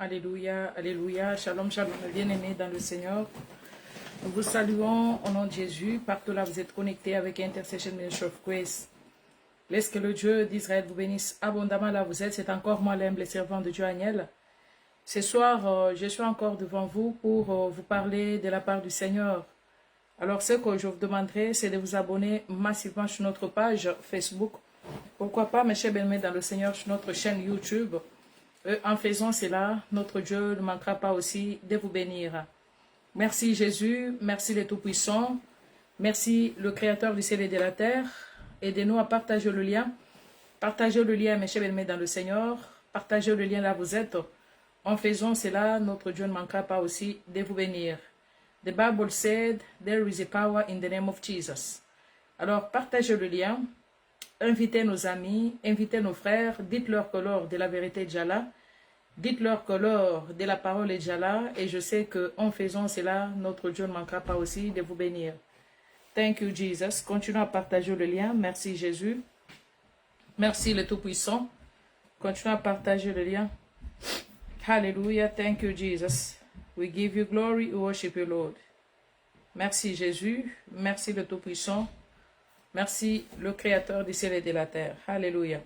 Alléluia, alléluia. Shalom, shalom, bien-aimés dans le Seigneur. Nous vous saluons au nom de Jésus. Partout là, vous êtes connectés avec Intercession Ministry of Grace. Laisse que le Dieu d'Israël vous bénisse abondamment là où vous êtes. C'est encore moi, l'humble servant de Dieu, Aniel. Ce soir, je suis encore devant vous pour vous parler de la part du Seigneur. Alors, ce que je vous demanderai, c'est de vous abonner massivement sur notre page Facebook. Pourquoi pas, mes chers bien-aimés dans le Seigneur, sur notre chaîne YouTube. En faisant cela, notre Dieu ne manquera pas aussi de vous bénir. Merci Jésus, merci le Tout-Puissant, merci le Créateur du ciel et de la terre. Aidez-nous à partager le lien. Partagez le lien, mes chers bien-aimés dans le Seigneur. Partagez le lien là où vous êtes. En faisant cela, notre Dieu ne manquera pas aussi de vous bénir. The Bible said, there is a power in the name of Jesus. Alors, partagez le lien. Invitez nos amis, invitez nos frères, dites-leur que l'or de la vérité est déjà là, dites-leur que l'or de la parole est déjà là, et je sais qu'en faisant cela, notre Dieu ne manquera pas aussi de vous bénir. Thank you, Jesus. Continuez à partager le lien. Merci, Jésus. Merci, le Tout-Puissant. Continuez à partager le lien. Hallelujah. Thank you, Jesus. We give you glory. We worship you, Lord. Merci, Jésus. Merci, le Tout-Puissant. Merci, le Créateur du ciel et de la terre. Alléluia.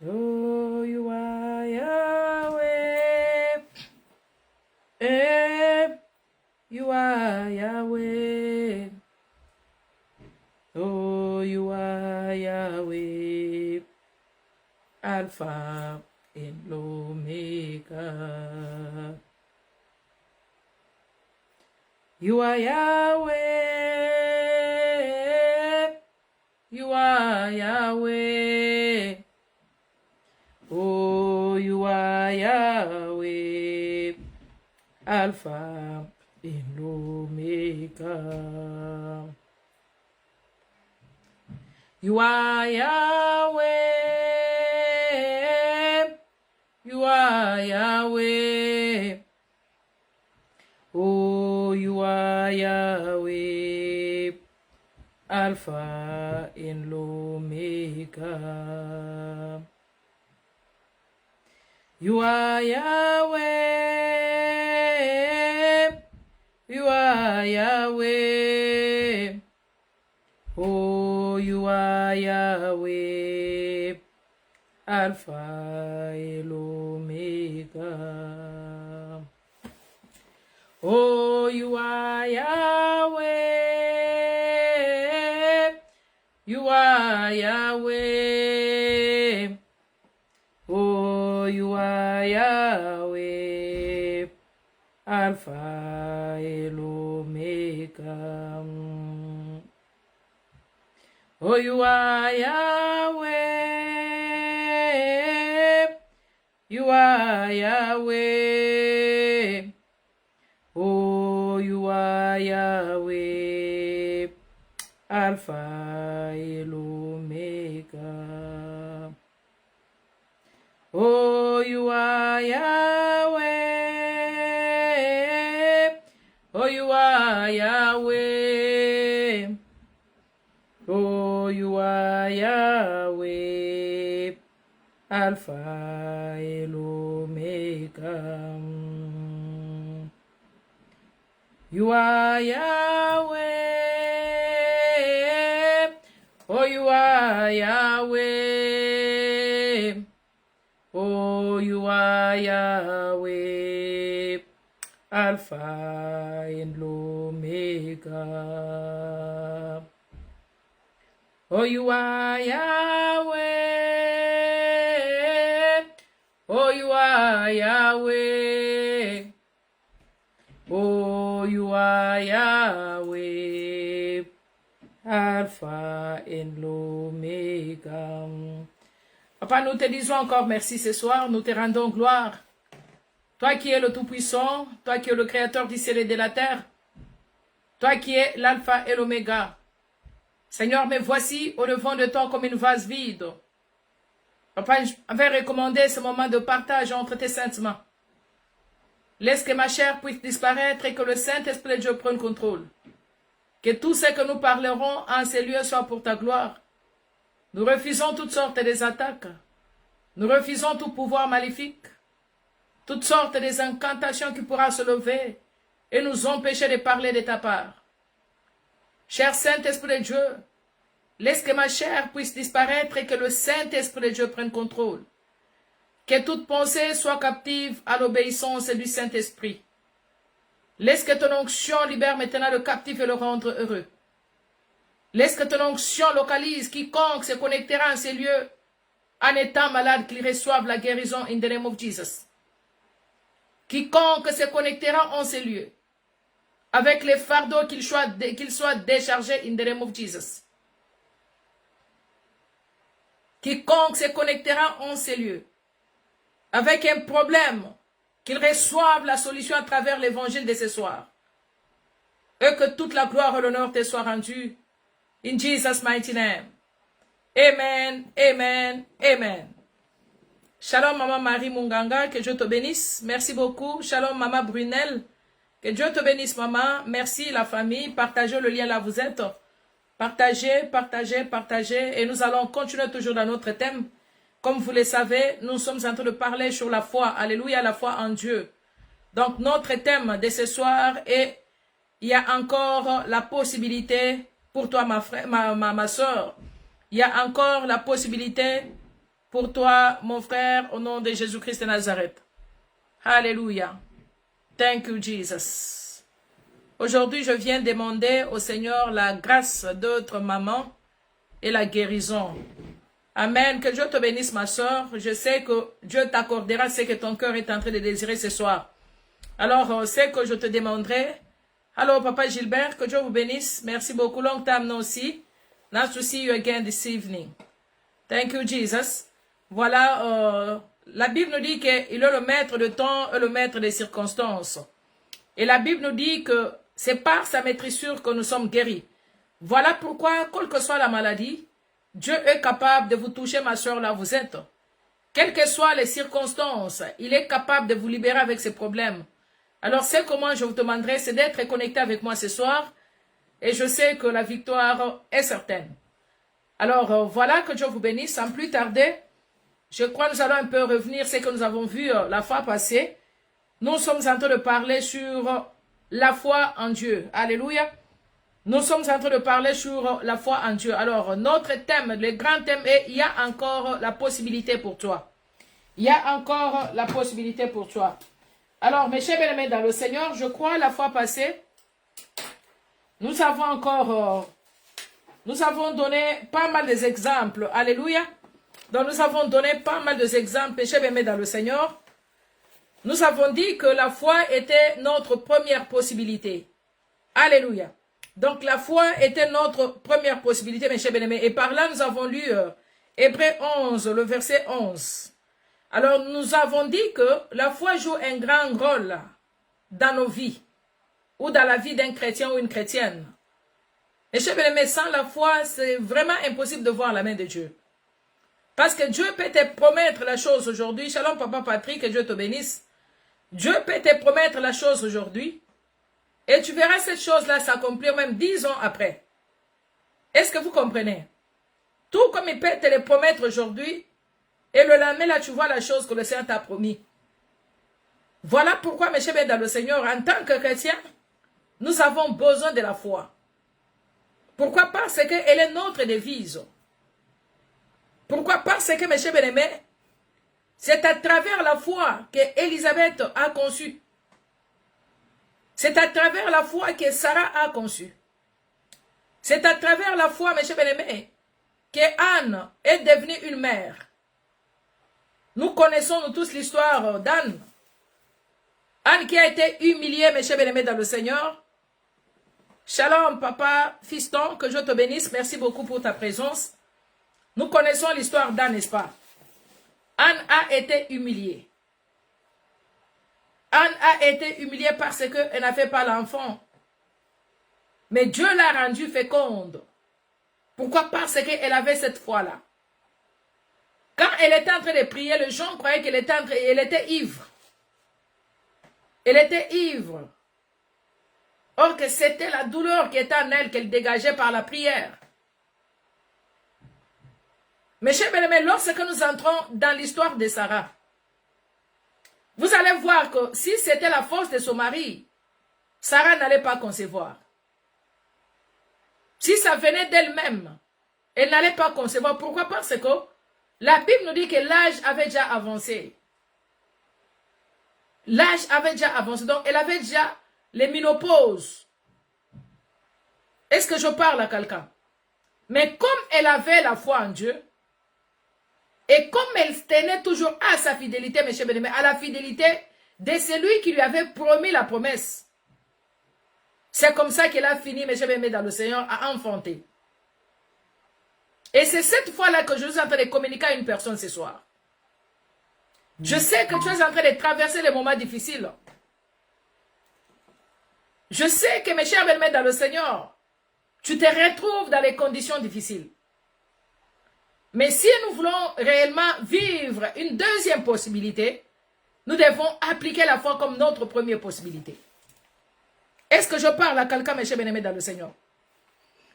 Oh, you are Yahweh. You are Yahweh. Oh, you are Yahweh. Alpha and Omega. You are Yahweh. You are Yahweh. Oh, you are Yahweh. Alpha and Omega. You are Yahweh. You are Yahweh. Oh, you are Yahweh. Alpha and Omega. You are Yahweh. You are Yahweh. Oh, you are Yahweh. Alpha and Omega. Oh, you are Yahweh. You are Yahweh. Oh, you are Yahweh. Alpha and Omega. Oh, you are Yahweh. You are Yahweh. Oh, you are Yahweh. Alpha and Omega. Oh, you are Yahweh. Oh, you are Yahweh. Oh, you are Yahweh. Alpha and Omega. You are Yahweh. Oh, you are Yahweh. Oh, you are Yahweh. Alpha and Omega. Oh, you are Yahweh. Oh, you are Yahweh. Oh, you are Yahweh. Alpha and Omega. Papa, nous te disons encore merci ce soir. Nous te rendons gloire. Toi qui es le Tout-Puissant, toi qui es le Créateur du ciel et de la terre, toi qui es l'Alpha et l'Oméga. Seigneur, me voici au devant de toi comme une vase vide. Papa, je vais recommander ce moment de partage entre tes saintes mains. Laisse que ma chair puisse disparaître et que le Saint-Esprit de Dieu prenne contrôle. Que tout ce que nous parlerons en ces lieux soit pour ta gloire. Nous refusons toutes sortes des attaques. Nous refusons tout pouvoir maléfique. toutes sortes des incantations qui pourraient se lever et nous empêcher de parler de ta part. Cher Saint-Esprit de Dieu, laisse que ma chair puisse disparaître et que le Saint-Esprit de Dieu prenne contrôle. Que toute pensée soit captive à l'obéissance du Saint-Esprit. Laisse que ton onction libère maintenant le captif et le rendre heureux. Laisse que ton onction localise quiconque se connectera à ces lieux en étant malade, qu'il reçoive la guérison in the name of Jesus. Quiconque se connectera en ces lieux, avec les fardeaux qu'il soit déchargé in the name of Jesus. Quiconque se connectera en ces lieux, avec un problème, qu'il reçoive la solution à travers l'évangile de ce soir. Et que toute la gloire et l'honneur te soient rendus. In Jesus' mighty name. Amen, amen, amen. Shalom Maman Marie Munganga, que Dieu te bénisse. Merci beaucoup. Shalom Maman Brunel, que Dieu te bénisse maman. Merci la famille. Partagez le lien là vous êtes. Partagez, partagez, partagez. Et nous allons continuer toujours dans notre thème. Comme vous le savez, nous sommes en train de parler sur la foi. Alléluia, la foi en Dieu. Donc notre thème de ce soir est, il y a encore la possibilité pour toi ma soeur. Il y a encore la possibilité pour toi, mon frère, au nom de Jésus-Christ de Nazareth. Alléluia. Thank you, Jesus. Aujourd'hui, je viens demander au Seigneur la grâce d'autres mamans et la guérison. Amen. Que Dieu te bénisse, ma soeur. Je sais que Dieu t'accordera ce que ton cœur est en train de désirer ce soir. Alors, c'est que je te demanderai. Alors, Papa Gilbert, que Dieu vous bénisse. Merci beaucoup. Long time no see. Nice to see you again this evening. Thank you, Jesus. Voilà, la Bible nous dit qu'il est le maître de temps et le maître des circonstances. Et la Bible nous dit que c'est par sa maîtrisure que nous sommes guéris. Voilà pourquoi, quelle que soit la maladie, Dieu est capable de vous toucher, ma soeur, là vous êtes. Quelles que soient les circonstances, il est capable de vous libérer avec ses problèmes. Alors, c'est comment je vous demanderai, c'est d'être connecté avec moi ce soir. Et je sais que la victoire est certaine. Alors, voilà, que Dieu vous bénisse. Sans plus tarder, je crois que nous allons un peu revenir ce que nous avons vu la fois passée. Nous sommes en train de parler sur la foi en Dieu. Alléluia. Nous sommes en train de parler sur la foi en Dieu. Alors, notre thème, le grand thème est, il y a encore la possibilité pour toi. Il y a encore la possibilité pour toi. Alors, mes chers bien-aimés dans le Seigneur, je crois la fois passée, nous avons donné pas mal d'exemples. Alléluia. Donc, nous avons donné pas mal d'exemples, mes chers bien-aimés dans le Seigneur. Nous avons dit que la foi était notre première possibilité. Alléluia. Donc, la foi était notre première possibilité, mes chers bien-aimés. Et par là, nous avons lu Hébreux 11, le verset 11. Alors, nous avons dit que la foi joue un grand rôle dans nos vies, ou dans la vie d'un chrétien ou une chrétienne. Mes chers bien-aimés, sans la foi, c'est vraiment impossible de voir la main de Dieu. Parce que Dieu peut te promettre la chose aujourd'hui. Shalom, Papa Patrick, que Dieu te bénisse. Dieu peut te promettre la chose aujourd'hui. Et tu verras cette chose-là s'accomplir même 10 ans après. Est-ce que vous comprenez? Tout comme il peut te le promettre aujourd'hui. Et le lendemain, là, tu vois la chose que le Seigneur t'a promis. Voilà pourquoi, mes chers, dans le Seigneur, en tant que chrétien, nous avons besoin de la foi. Pourquoi? Parce qu'elle est notre devise. Pourquoi? Parce que, mes chers bien-aimés, c'est à travers la foi qu'Élisabeth a conçu. C'est à travers la foi que Sarah a conçu. C'est à travers la foi, mes chers bien-aimés, que Anne est devenue une mère. Nous connaissons nous tous l'histoire d'Anne. Anne qui a été humiliée, mes chers bien-aimés dans le Seigneur. Shalom, papa, fiston, que Dieu te bénisse. Merci beaucoup pour ta présence. Nous connaissons l'histoire d'Anne, n'est-ce pas? Anne a été humiliée. Anne a été humiliée parce qu'elle n'avait pas l'enfant. Mais Dieu l'a rendue féconde. Pourquoi? Parce qu'elle avait cette foi-là. Quand elle était en train de prier, les gens croyaient qu'elle était ivre. Elle était ivre. Or que c'était la douleur qui était en elle qu'elle dégageait par la prière. Mes chers bien-aimés, lorsque nous entrons dans l'histoire de Sarah, Vous allez voir que si c'était la force de son mari, Sarah n'allait pas concevoir. Si ça venait d'elle-même, elle n'allait pas concevoir. Pourquoi? Parce que la Bible nous dit que l'âge avait déjà avancé. L'âge avait déjà avancé. Donc, elle avait déjà les ménopauses. Est-ce que je parle à quelqu'un? Mais comme elle avait la foi en Dieu, et comme elle tenait toujours à sa fidélité, mes chers bien-aimés, à la fidélité de celui qui lui avait promis la promesse, c'est comme ça qu'elle a fini, mes chers bien-aimés, dans le Seigneur, à enfanter. Et c'est cette fois-là que je suis en train de communiquer à une personne ce soir. Je sais que tu es en train de traverser les moments difficiles. Je sais que, mes chers bien-aimés, dans le Seigneur, tu te retrouves dans les conditions difficiles. Mais si nous voulons réellement vivre une deuxième possibilité, nous devons appliquer la foi comme notre première possibilité. Est-ce que je parle à quelqu'un, mes chers bien-aimés, dans le Seigneur?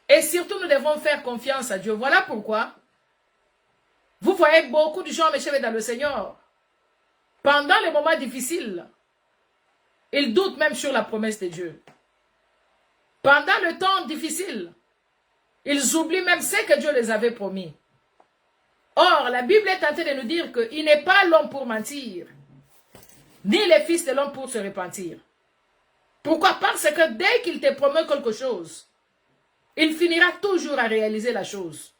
Et surtout, nous devons faire confiance à Dieu. Voilà pourquoi vous voyez beaucoup de gens, mes chers, dans le Seigneur. Pendant les moments difficiles, ils doutent même sur la promesse de Dieu. Pendant le temps difficile, ils oublient même ce que Dieu les avait promis. Or, la Bible est tentée de nous dire qu'il n'est pas l'homme pour mentir, ni le fils de l'homme pour se repentir. Pourquoi? Parce que dès qu'il te promet quelque chose, il finira toujours à réaliser la chose.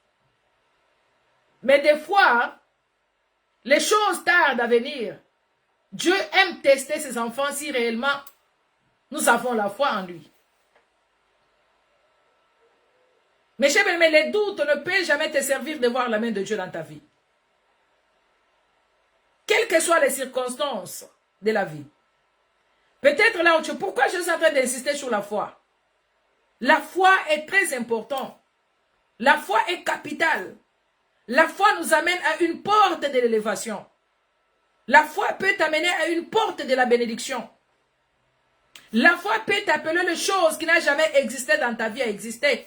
Mais des fois, les choses tardent à venir. Dieu aime tester ses enfants si réellement nous avons la foi en lui. Mes chers amis, les doutes ne peuvent jamais te servir de voir la main de Dieu dans ta vie. Quelles que soient les circonstances de la vie. Peut-être là où tu... Pourquoi je suis en train d'insister sur la foi? La foi est très importante. La foi est capitale. La foi nous amène à une porte de l'élévation. La foi peut t'amener à une porte de la bénédiction. La foi peut t'appeler les choses qui n'ont jamais existé dans ta vie à exister.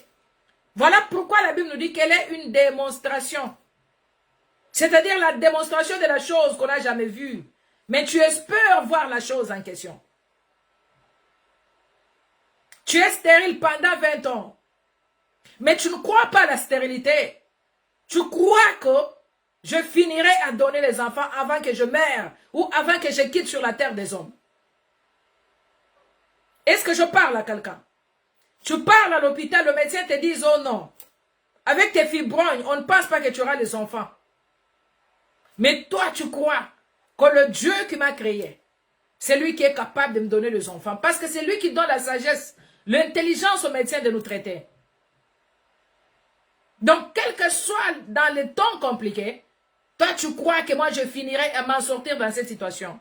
Voilà pourquoi la Bible nous dit qu'elle est une démonstration. C'est-à-dire la démonstration de la chose qu'on n'a jamais vue. Mais tu espères voir la chose en question. Tu es stérile pendant 20 ans. Mais tu ne crois pas à la stérilité. Tu crois que je finirai à donner les enfants avant que je meure ou avant que je quitte sur la terre des hommes. Est-ce que je parle à quelqu'un? Tu parles à l'hôpital, le médecin te dit, oh non, avec tes fibrognes, on ne pense pas que tu auras les enfants. Mais toi, tu crois que le Dieu qui m'a créé, c'est lui qui est capable de me donner les enfants. Parce que c'est lui qui donne la sagesse, l'intelligence aux médecins de nous traiter. Donc, quel que soit dans les temps compliqués, toi, tu crois que moi, je finirai à m'en sortir dans cette situation.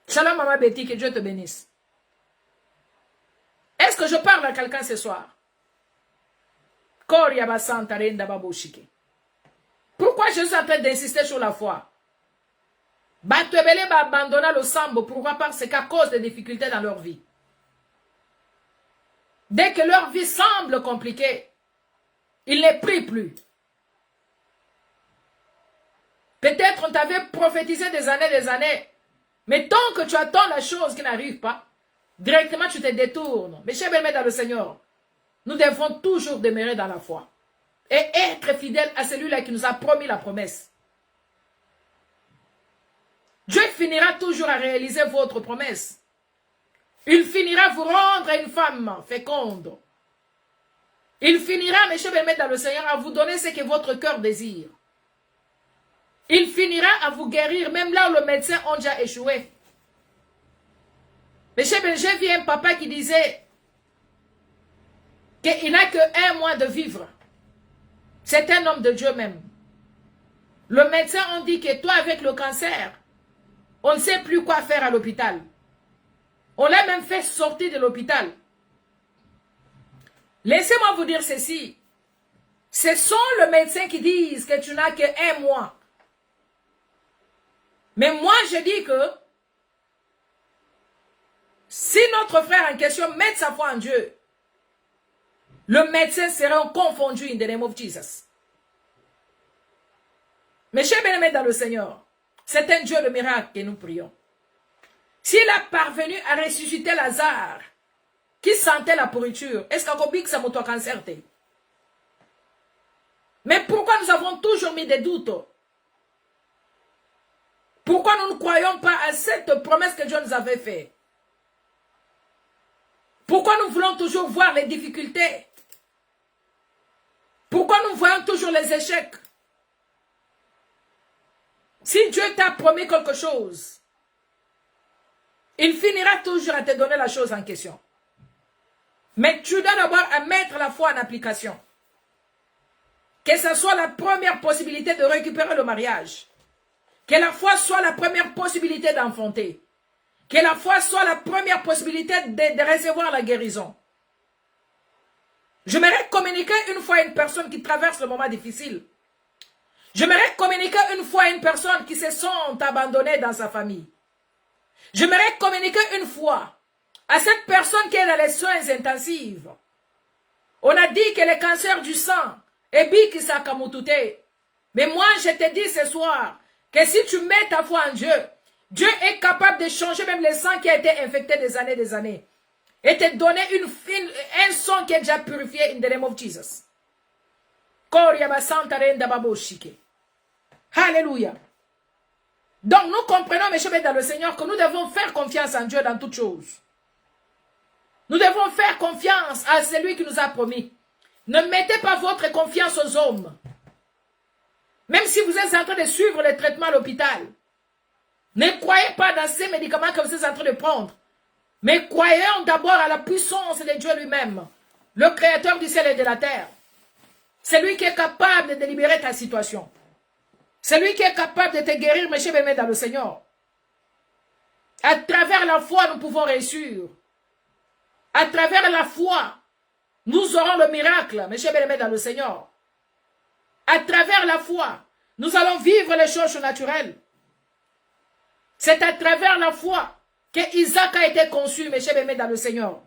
Shalom, Maman Betty, que Dieu te bénisse. Est-ce que je parle à quelqu'un ce soir? Pourquoi je suis en train d'insister sur la foi? Batouebele va abandonner le sambo. Pourquoi? Parce qu'à cause des difficultés dans leur vie. Dès que leur vie semble compliquée, ils ne prient plus. Peut-être on t'avait prophétisé des années. Mais tant que tu attends la chose qui n'arrive pas, directement tu te détournes. Mes chers bien-aimés dans le Seigneur, nous devons toujours demeurer dans la foi. Et être fidèles à celui-là qui nous a promis la promesse. Dieu finira toujours à réaliser votre promesse. Il finira à vous rendre une femme féconde. Il finira, mes chers bien-aimés dans le Seigneur, à vous donner ce que votre cœur désire. Il finira à vous guérir, même là où le médecin a déjà échoué. Mes chers bien-aimés, j'ai vu un papa qui disait qu'il n'a que 1 mois de vivre. C'est un homme de Dieu même. Le médecin a dit que toi avec le cancer, on ne sait plus quoi faire à l'hôpital. On l'a même fait sortir de l'hôpital. Laissez-moi vous dire ceci. Ce sont les médecins qui disent que tu n'as que 1 mois. Mais moi je dis que si notre frère en question met sa foi en Dieu, le médecin sera confondu in the name of Jesus. Mes chers bien-aimés dans le Seigneur, C'est un Dieu de miracle que nous prions. S'il a parvenu à ressusciter Lazare, qui sentait la pourriture, est-ce que ça m'a cancer? Mais pourquoi nous avons toujours mis des doutes? Pourquoi nous ne croyons pas à cette promesse que Dieu nous avait faite? Pourquoi nous voulons toujours voir les difficultés? Pourquoi nous voyons toujours les échecs? Si Dieu t'a promis quelque chose, il finira toujours à te donner la chose en question. Mais tu dois d'abord mettre la foi en application. Que ce soit la première possibilité de récupérer le mariage. Que la foi soit la première possibilité d'enfanter. Que la foi soit la première possibilité de recevoir la guérison. J'aimerais communiquer une fois à une personne qui traverse le moment difficile. J'aimerais communiquer une fois à une personne qui se sent abandonnée dans sa famille. J'aimerais communiquer une fois à cette personne qui est dans les soins intensifs. On a dit que le cancer du sang est big qui s'akamutute. Mais moi, je te dis ce soir que si tu mets ta foi en Dieu, Dieu est capable de changer même le sang qui a été infecté des années. Et te donner un sang qui est déjà purifié in the name of Jesus. Alléluia. Donc nous comprenons, mes chers dans le Seigneur, que nous devons faire confiance en Dieu dans toutes choses. Nous devons faire confiance à celui qui nous a promis. Ne mettez pas votre confiance aux hommes. Même si vous êtes en train de suivre le traitement à l'hôpital, ne croyez pas dans ces médicaments que vous êtes en train de prendre. Mais croyons d'abord à la puissance de Dieu lui-même, le créateur du ciel et de la terre. C'est lui qui est capable de libérer ta situation. C'est lui qui est capable de te guérir, mes chers aimés dans le Seigneur. À travers la foi, nous pouvons réussir. À travers la foi, nous aurons le miracle, mes chers aimés dans le Seigneur. À travers la foi, nous allons vivre les choses naturelles. C'est à travers la foi que Isaac a été conçu, mes chers aimés dans le Seigneur.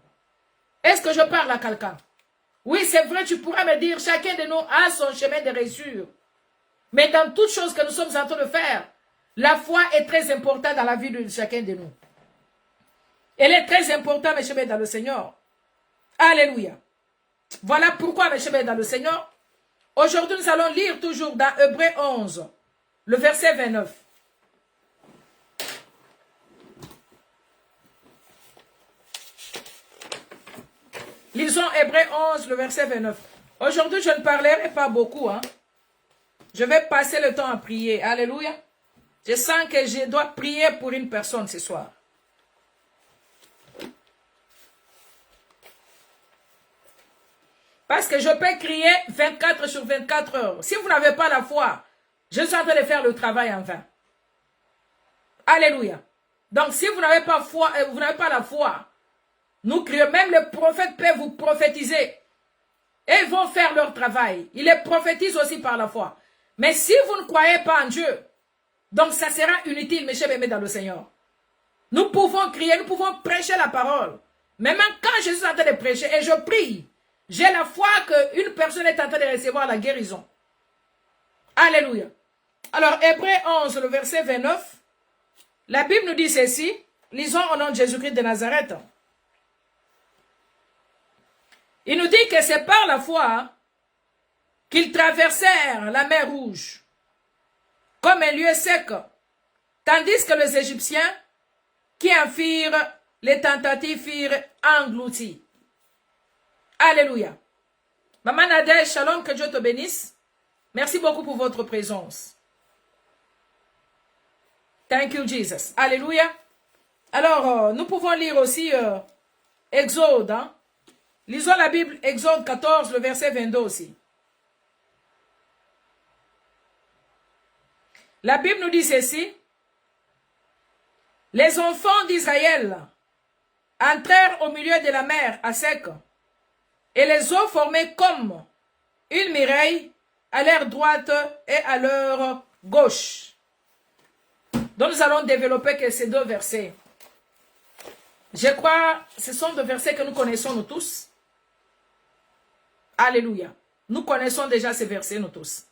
Est-ce que je parle à quelqu'un? Oui, c'est vrai, tu pourras me dire, chacun de nous a son chemin de réussir. Mais dans toutes choses que nous sommes en train de faire, la foi est très importante dans la vie de chacun de nous. Elle est très importante, mes chers aimés dans le Seigneur. Alléluia. Voilà pourquoi, mes chers aimés dans le Seigneur, aujourd'hui nous allons lire toujours dans Hébreux 11, le verset 29. Lisons Hébreux 11, le verset 29. Aujourd'hui, je ne parlerai pas beaucoup. Je vais passer le temps à prier. Alléluia. Je sens que je dois prier pour une personne ce soir. Parce que je peux crier 24 sur 24 heures. Si vous n'avez pas la foi, je suis en train de faire le travail en vain. Alléluia. Donc, si vous n'avez pas foi, vous n'avez pas la foi, nous crions, même les prophètes peuvent vous prophétiser. Et ils vont faire leur travail. Ils les prophétisent aussi par la foi. Mais si vous ne croyez pas en Dieu, donc ça sera inutile, mes chers aimés dans le Seigneur. Nous pouvons crier, nous pouvons prêcher la parole. Mais même quand je suis en train de prêcher et je prie, j'ai la foi qu'une personne est en train de recevoir la guérison. Alléluia. Alors, Hébreux 11, le verset 29, la Bible nous dit ceci. Lisons au nom de Jésus-Christ de Nazareth. Il nous dit que c'est par la foi qu'ils traversèrent la mer Rouge comme un lieu sec, tandis que les Égyptiens qui en firent les tentatives firent engloutis. Alléluia. Maman Nadège, shalom, que Dieu te bénisse. Merci beaucoup pour votre présence. Thank you, Jesus. Alléluia. Alors, nous pouvons lire aussi Exode. Lisons la Bible, Exode 14, le verset 22 aussi. La Bible nous dit ceci. Les enfants d'Israël entrèrent au milieu de la mer à sec, et les eaux formaient comme une muraille à leur droite et à leur gauche. Donc nous allons développer que ces deux versets. Je crois que ce sont deux versets que nous connaissons nous tous. Alléluia. Nous connaissons déjà ces versets nous tous.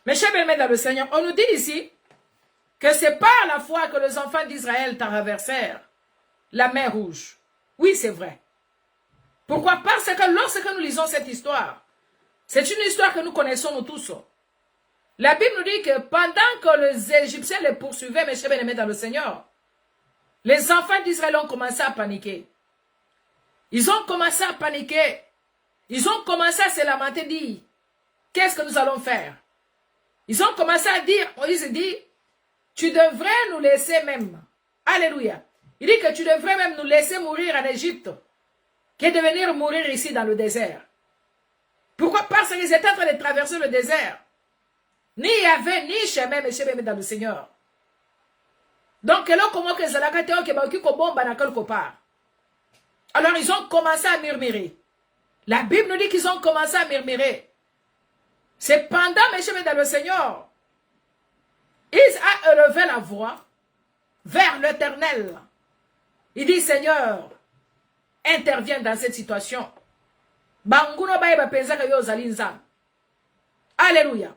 Mes chers bien-aimés dans le Seigneur, on nous dit ici que c'est par la foi que les enfants d'Israël traversèrent la mer Rouge. Oui, c'est vrai. Pourquoi? Parce que lorsque nous lisons cette histoire, c'est une histoire que nous connaissons nous tous. La Bible nous dit que pendant que les Égyptiens les poursuivaient, mes chers bien-aimés dans le Seigneur, les enfants d'Israël ont commencé à paniquer. Ils ont commencé à paniquer. Ils ont commencé à se lamenter, dire, qu'est-ce que nous allons faire? Ils ont commencé à dire, Moïse dit, tu devrais nous laisser même. Alléluia. Il dit que tu devrais même nous laisser mourir en Égypte, que de venir mourir ici dans le désert. Pourquoi? Parce qu'ils étaient en train de traverser le désert. Ni il y avait ni chemin, mes chers dans le Seigneur. Donc, là, comment que ça l'a gâté, quelque part. Alors, ils ont commencé à murmurer. La Bible nous dit qu'ils ont commencé à murmurer. C'est pendant, mes chers dans le Seigneur, ils ont élevé la voix vers l'Éternel. Il dit, Seigneur, interviens dans cette situation. Alléluia.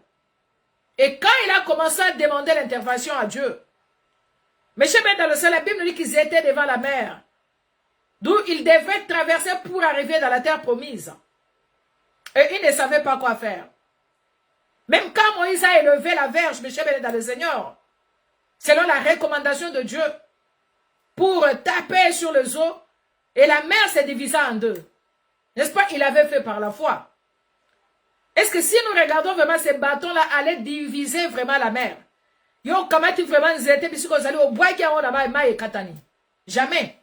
Et quand il a commencé à demander l'intervention à Dieu, mes chers dans le ciel, la Bible nous dit qu'ils étaient devant la mer, d'où ils devaient traverser pour arriver dans la terre promise. Et ils ne savaient pas quoi faire. Même quand Moïse a élevé la verge, mes chers dans le Seigneur, selon la recommandation de Dieu, pour taper sur les eaux, et la mer s'est divisée en deux. N'est-ce pas? Il avait fait par la foi. Est-ce que si nous regardons vraiment ces bâtons-là, allaient diviser vraiment la mer? Yo, comment tu vraiment zété, puisque vous allez au bois qui a là-bas, et Katani? Jamais.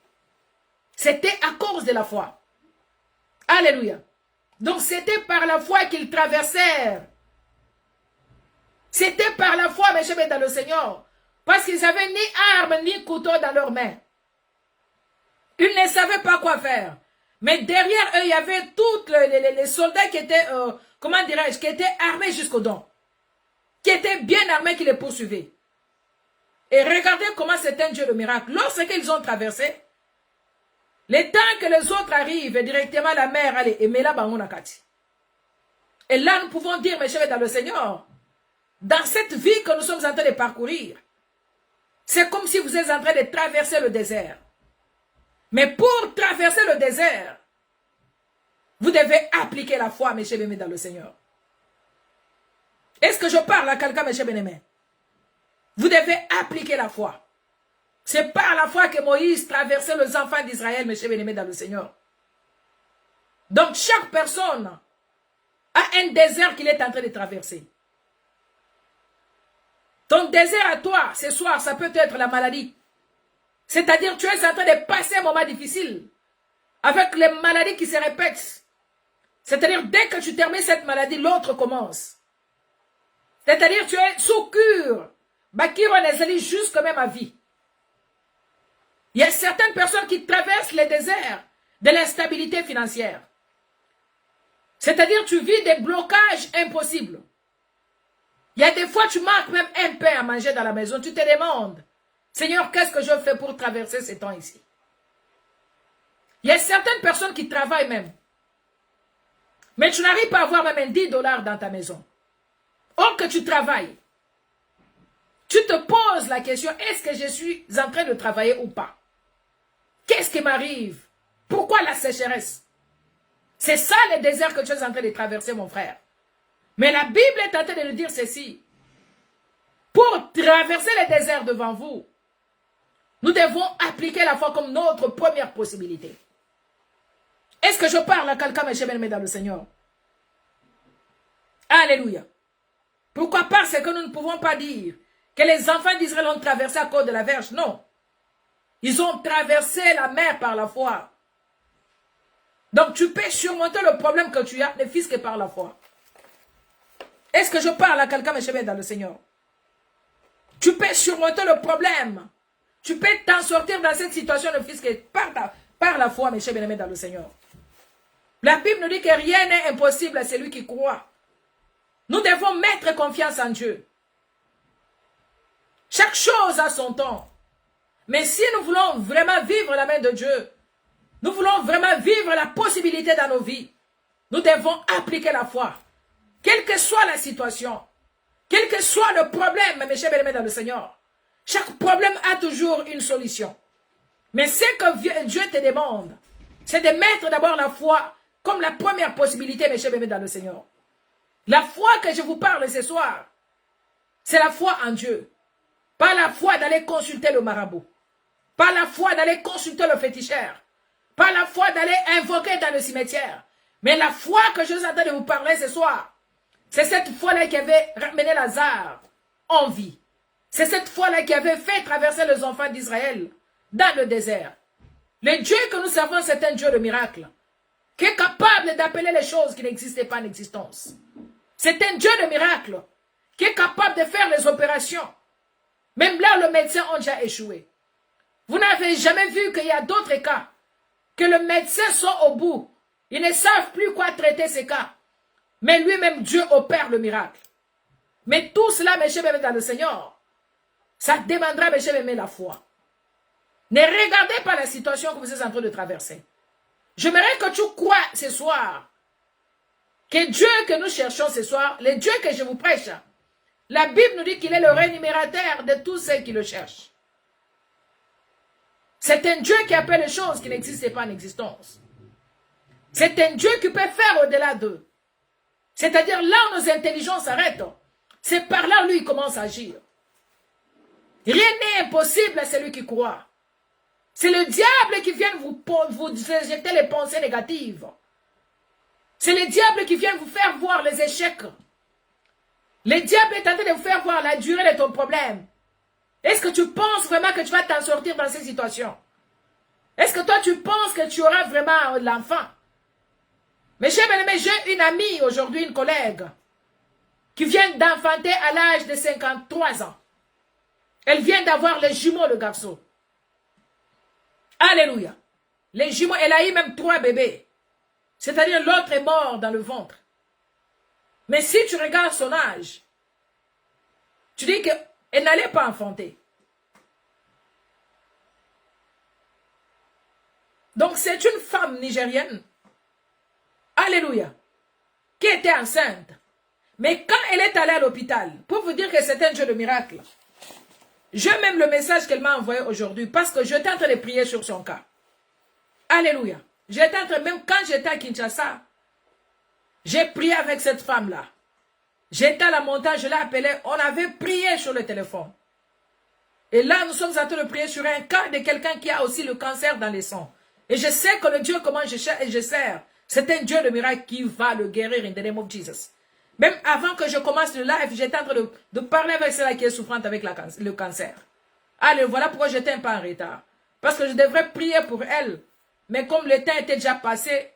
C'était à cause de la foi. Alléluia. Donc c'était par la foi qu'ils traversèrent. C'était par la foi, mes chers, dans le Seigneur. Parce qu'ils n'avaient ni armes, ni couteau dans leurs mains. Ils ne savaient pas quoi faire. Mais derrière eux, il y avait tous les soldats qui étaient, comment dirais-je, qui étaient armés jusqu'aux dents. Qui étaient bien armés, qui les poursuivaient. Et regardez comment c'est un Dieu de miracle. Lorsqu'ils ont traversé, le temps que les autres arrivent, directement la mer, allez, et Mela Bangonakati. Et là, nous pouvons dire, mes chers, dans le Seigneur, dans cette vie que nous sommes en train de parcourir, c'est comme si vous êtes en train de traverser le désert. Mais pour traverser le désert, vous devez appliquer la foi, mes chers bien-aimés, dans le Seigneur. Est-ce que je parle à quelqu'un, mes chers bien-aimés? Vous devez appliquer la foi. C'est par la foi que Moïse traversait les enfants d'Israël, mes chers bien-aimés, dans le Seigneur. Donc, chaque personne a un désert qu'il est en train de traverser. Ton désert à toi, ce soir, ça peut être la maladie. C'est-à-dire, tu es en train de passer un moment difficile avec les maladies qui se répètent. C'est-à-dire, dès que tu termines cette maladie, l'autre commence. C'est-à-dire, tu es sous cure. Bakiro Nezali jusqu'à même à vie. Il y a certaines personnes qui traversent les déserts de l'instabilité financière. C'est-à-dire, tu vis des blocages impossibles. Il y a des fois, tu manques même un pain à manger dans la maison. Tu te demandes, Seigneur, qu'est-ce que je fais pour traverser ces temps ici? Il y a certaines personnes qui travaillent même. Mais tu n'arrives pas à avoir même un 10 $ dans ta maison. Or que tu travailles. Tu te poses la question, est-ce que je suis en train de travailler ou pas? Qu'est-ce qui m'arrive? Pourquoi la sécheresse? C'est ça le désert que tu es en train de traverser, mon frère. Mais la Bible est en train de nous dire ceci. Pour traverser le désert devant vous, nous devons appliquer la foi comme notre première possibilité. Est-ce que je parle à quelqu'un, mes chers bien-aimés dans le Seigneur? Alléluia. Pourquoi? Parce que nous ne pouvons pas dire que les enfants d'Israël ont traversé à cause de la verge. Non. Ils ont traversé la mer par la foi. Donc tu peux surmonter le problème que tu as, ne fût-ce que par la foi. Est-ce que je parle à quelqu'un, mes chers dans le Seigneur? Tu peux surmonter le problème. Tu peux t'en sortir dans cette situation, ne fût-ce que par la foi, mes chers bien-aimés dans le Seigneur. La Bible nous dit que rien n'est impossible à celui qui croit. Nous devons mettre confiance en Dieu. Chaque chose a son temps. Mais si nous voulons vraiment vivre la main de Dieu, nous voulons vraiment vivre la possibilité dans nos vies, nous devons appliquer la foi. Quelle que soit la situation, quel que soit le problème, mes chers bien-aimés dans le Seigneur, Chaque problème a toujours une solution. Mais ce que Dieu te demande, c'est de mettre d'abord la foi comme la première possibilité, mes chers bébés, dans le Seigneur. La foi que je vous parle ce soir, c'est la foi en Dieu. Pas la foi d'aller consulter le marabout. Pas la foi d'aller consulter le féticheur. Pas la foi d'aller invoquer dans le cimetière. Mais la foi que je suis en train de vous parler ce soir, c'est cette foi-là qui avait ramené Lazare en vie. C'est cette foi-là qui avait fait traverser les enfants d'Israël dans le désert. Le Dieu que nous servons, c'est un Dieu de miracle, qui est capable d'appeler les choses qui n'existaient pas en existence. C'est un Dieu de miracle, qui est capable de faire les opérations, même là où les médecins ont déjà échoué. Vous n'avez jamais vu qu'il y a d'autres cas, que le médecin soit au bout. Ils ne savent plus quoi traiter ces cas. Mais lui-même, Dieu opère le miracle. Mais tout cela, mes chers amis, dans le Seigneur, ça demandera, mes chers amis, la foi. Ne regardez pas la situation que vous êtes en train de traverser. J'aimerais que tu crois ce soir que Dieu que nous cherchons ce soir, le Dieu que je vous prêche, la Bible nous dit qu'il est le rémunérateur de tous ceux qui le cherchent. C'est un Dieu qui appelle les choses qui n'existaient pas en existence. C'est un Dieu qui peut faire au-delà d'eux. C'est-à-dire là où nos intelligences s'arrêtent, c'est par là où lui commence à agir. Rien n'est impossible à celui qui croit. C'est le diable qui vient vous jeter les pensées négatives. C'est le diable qui vient vous faire voir les échecs. Le diable est en train de vous faire voir la durée de ton problème. Est-ce que tu penses vraiment que tu vas t'en sortir dans ces situations? Est-ce que toi tu penses que tu auras vraiment l'enfant? Mes chers bien-aimés, j'ai une amie aujourd'hui, une collègue, qui vient d'enfanter à l'âge de 53 ans. Elle vient d'avoir les jumeaux, le garçon. Alléluia. Les jumeaux, elle a eu même 3 bébés. C'est-à-dire l'autre est mort dans le ventre. Mais si tu regardes son âge, tu dis qu'elle n'allait pas enfanter. Donc c'est une femme nigérienne. Alléluia. Qui était enceinte. Mais quand elle est allée à l'hôpital, pour vous dire que c'est un Dieu de miracle, j'ai même le message qu'elle m'a envoyé aujourd'hui parce que j'étais en train de prier sur son cas. Alléluia. J'étais en train, même quand j'étais à Kinshasa, j'ai prié avec cette femme-là. J'étais à la montagne, je l'ai appelée, on avait prié sur le téléphone. Et là, nous sommes en train de prier sur un cas de quelqu'un qui a aussi le cancer dans les sangs. Et je sais que le Dieu, comment je sers, c'est un Dieu de miracle qui va le guérir in the name of Jesus. Même avant que je commence le live, j'étais en train de parler avec celle qui est souffrante avec le cancer. Allez, voilà pourquoi j'étais un peu en retard. Parce que je devrais prier pour elle. Mais comme le temps était déjà passé,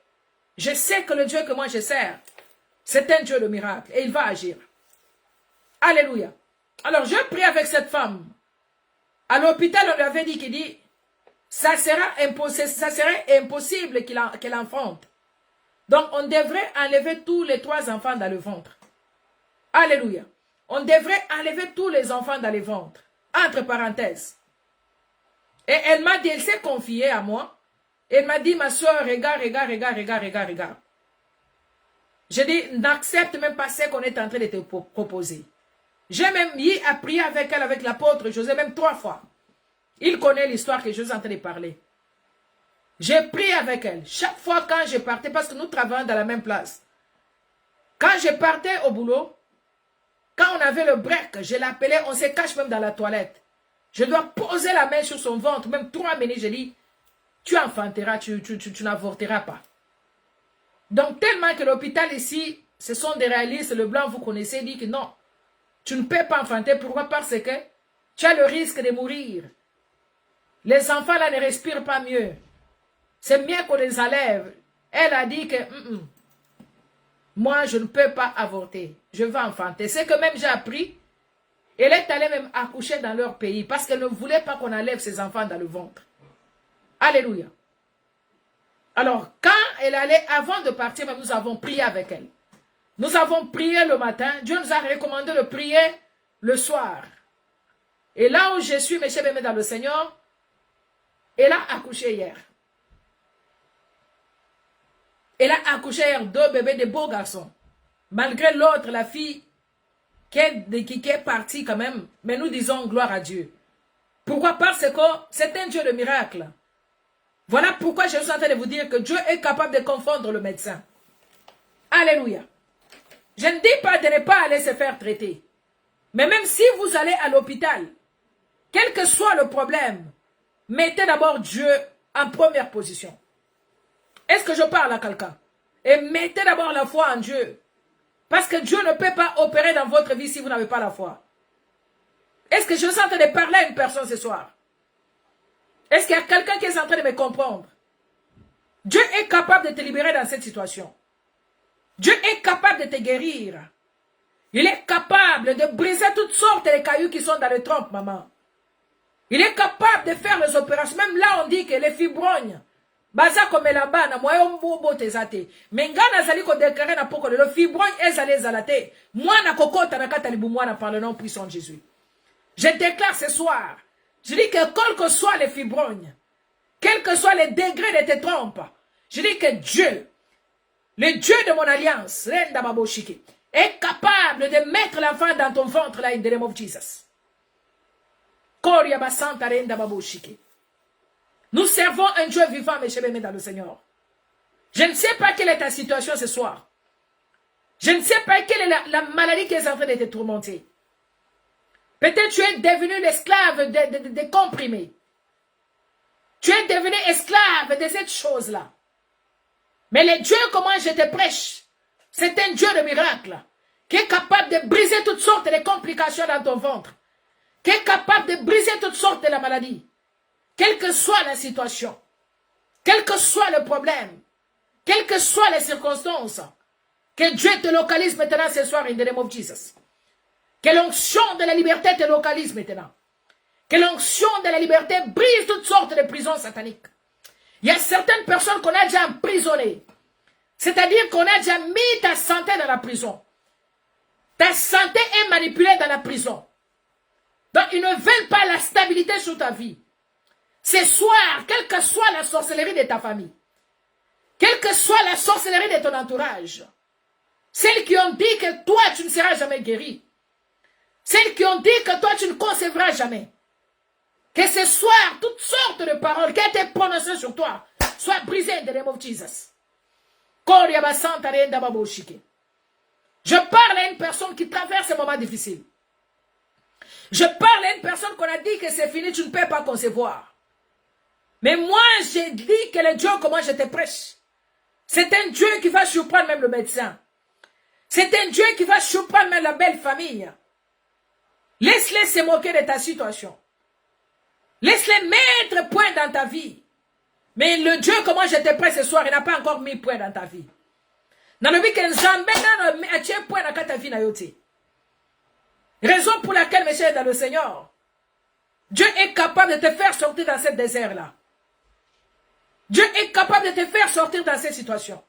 je sais que le Dieu que moi je sers, c'est un Dieu de miracle. Et il va agir. Alléluia. Alors, je prie avec cette femme. À l'hôpital, on lui avait dit, ça serait impossible qu'elle enfante. Donc, on devrait enlever tous les 3 enfants dans le ventre. Alléluia. On devrait enlever tous les enfants dans le ventre. Entre parenthèses. Et elle m'a dit, elle s'est confiée à moi. Elle m'a dit, ma soeur, regarde. Je dis, n'accepte même pas ce qu'on est en train de te proposer. J'ai même eu à prier avec elle, avec l'apôtre José, même 3 fois. Il connaît l'histoire que je suis en train de parler. J'ai prié avec elle. Chaque fois quand je partais, parce que nous travaillons dans la même place. Quand je partais au boulot, quand on avait le break, je l'appelais, on se cache même dans la toilette. Je dois poser la main sur son ventre, même 3 minutes, je dis, tu enfanteras, tu n'avorteras pas. Donc tellement que l'hôpital ici, ce sont des réalistes, le blanc vous connaissez, dit que non, tu ne peux pas enfanter. Pourquoi? Parce que tu as le risque de mourir. Les enfants là ne respirent pas mieux. C'est mieux qu'on les enlève. Elle a dit que moi je ne peux pas avorter. Je veux enfanter. C'est que même j'ai appris. Elle est allée même accoucher dans leur pays parce qu'elle ne voulait pas qu'on enlève ses enfants dans le ventre. Alléluia. Alors quand elle allait, avant de partir, même, nous avons prié avec elle. Nous avons prié le matin. Dieu nous a recommandé de prier le soir. Et là où je suis, mes chers amis dans le Seigneur, elle a accouché hier. Elle a accouché hier 2 bébés, de beaux garçons. Malgré l'autre, la fille qui est partie quand même. Mais nous disons gloire à Dieu. Pourquoi? Parce que c'est un Dieu de miracles. Voilà pourquoi je suis en train de vous dire que Dieu est capable de confondre le médecin. Alléluia. Je ne dis pas de ne pas aller se faire traiter. Mais même si vous allez à l'hôpital, quel que soit le problème, mettez d'abord Dieu en première position. Est-ce que je parle à quelqu'un? Et mettez d'abord la foi en Dieu. Parce que Dieu ne peut pas opérer dans votre vie si vous n'avez pas la foi. Est-ce que je suis en train de parler à une personne ce soir? Est-ce qu'il y a quelqu'un qui est en train de me comprendre? Dieu est capable de te libérer dans cette situation. Dieu est capable de te guérir. Il est capable de briser toutes sortes de cailloux qui sont dans le trompe, maman. Il est capable de faire les opérations. Même là, on dit que les fibrognes, baza comme là-bas, na moyo mbobo tezate. Mais ngana zali ko déclarer na poko le fibrogne ezale zalate. Moi na kokota na kata libu moi na par le nom puissant de Jésus. Je déclare ce soir, je dis que quel que soit les fibrognes, quels que soient les degrés de tes trompes, je dis que Dieu, le Dieu de mon alliance, Renda Baboshiki, est capable de mettre l'enfant dans ton ventre là, in the name of Jesus. Koria Basanta Renda Baboshiki. Nous servons un Dieu vivant, mes chers amis dans le Seigneur. Je ne sais pas quelle est ta situation ce soir. Je ne sais pas quelle est la maladie qui est en train de te tourmenter. Peut-être tu es devenu l'esclave des comprimés. Tu es devenu esclave de cette chose-là. Mais le Dieu, comment je te prêche, c'est un Dieu de miracles, qui est capable de briser toutes sortes de complications dans ton ventre, qui est capable de briser toutes sortes de la maladie, quelle que soit la situation, quel que soit le problème, quelles que soient les circonstances, que Dieu te localise maintenant ce soir in the name of Jesus. Que l'onction de la liberté te localise maintenant. Que l'onction de la liberté brise toutes sortes de prisons sataniques. Il y a certaines personnes qu'on a déjà emprisonnées. C'est-à-dire qu'on a déjà mis ta santé dans la prison. Ta santé est manipulée dans la prison. Donc ils ne veulent pas la stabilité sur ta vie. Ce soir, quelle que soit la sorcellerie de ta famille, quelle que soit la sorcellerie de ton entourage, celles qui ont dit que toi tu ne seras jamais guéri, celles qui ont dit que toi tu ne concevras jamais, que ce soir, toutes sortes de paroles qui ont été prononcées sur toi soient brisées in the name of Jesus. Je parle à une personne qui traverse un moment difficile. Je parle à une personne qu'on a dit que c'est fini, tu ne peux pas concevoir. Mais moi, j'ai dit que le Dieu, comment je te prêche, c'est un Dieu qui va surprendre même le médecin. C'est un Dieu qui va surprendre même la belle famille. Laisse-les se moquer de ta situation. Laisse-les mettre point dans ta vie. Mais le Dieu, comment je te prêche ce soir, il n'a pas encore mis point dans ta vie. Raison pour laquelle, mes chers, dans le Seigneur, Dieu est capable de te faire sortir dans ce désert-là. Dieu est capable de te faire sortir dans cette situation.